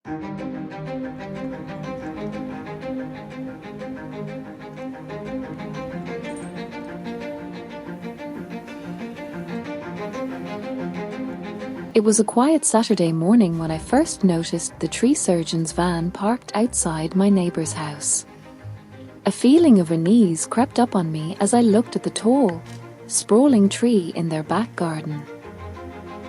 It was a quiet Saturday morning when I first noticed the tree surgeon's van parked outside my neighbor's house. A feeling of unease crept up on me as I looked at the tall, sprawling tree in their back garden.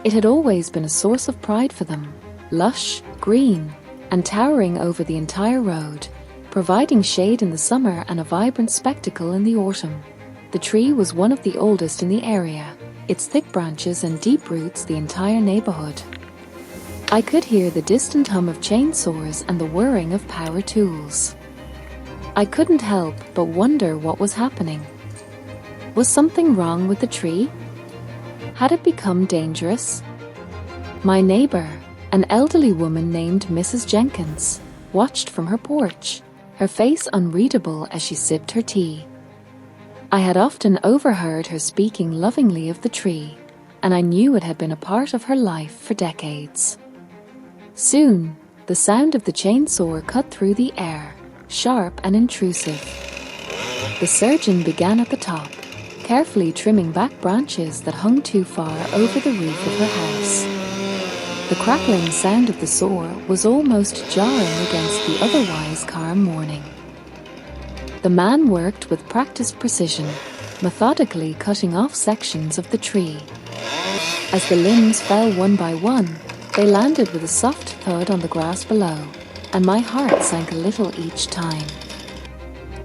It had always been a source of pride for them, lush, green, and towering over the entire road, providing shade in the summer and a vibrant spectacle in the autumn. The tree was one of the oldest in the area, its thick branches and deep roots the entire neighborhood. I could hear the distant hum of chainsaws and the whirring of power tools. I couldn't help but wonder what was happening. Was something wrong with the tree? Had it become dangerous? My neighbor, an elderly woman named Mrs. Jenkins, watched from her porch, her face unreadable as she sipped her tea. I had often overheard her speaking lovingly of the tree, and I knew it had been a part of her life for decades. Soon, the sound of the chainsaw cut through the air, sharp and intrusive. The surgeon began at the top, carefully trimming back branches that hung too far over the roof of her house. The crackling sound of the saw was almost jarring against the otherwise calm morning. The man worked with practiced precision, methodically cutting off sections of the tree. As the limbs fell one by one, they landed with a soft thud on the grass below, and my heart sank a little each time.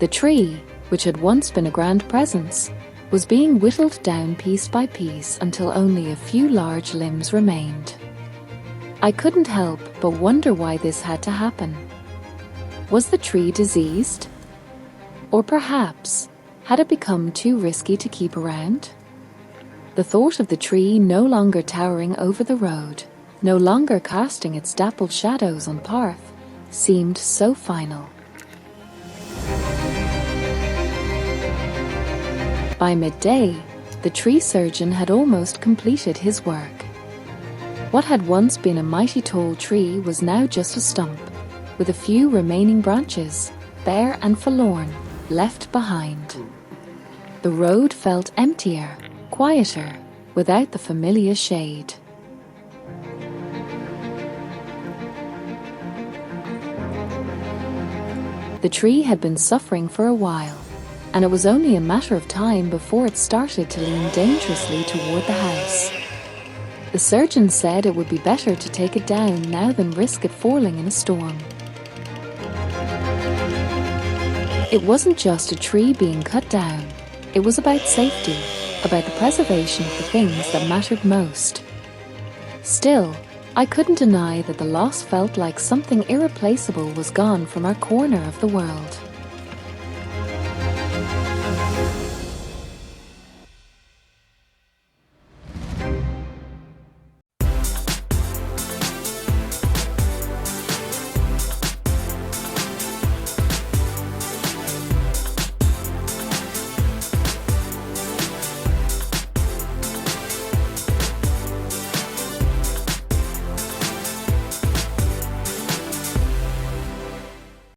The tree, which had once been a grand presence, was being whittled down piece by piece until only a few large limbs remained. I couldn't help but wonder why this had to happen. Was the tree diseased? Or perhaps, had it become too risky to keep around? The thought of the tree no longer towering over the road, no longer casting its dappled shadows on path, seemed so final. By midday, the tree surgeon had almost completed his work. What had once been a mighty tall tree was now just a stump, with a few remaining branches, bare and forlorn, left behind. The road felt emptier, quieter, without the familiar shade. The tree had been suffering for a while, and it was only a matter of time before it started to lean dangerously toward the house. The surgeon said it would be better to take it down now than risk it falling in a storm. It wasn't just a tree being cut down, it was about safety, about the preservation of the things that mattered most. Still, I couldn't deny that the loss felt like something irreplaceable was gone from our corner of the world.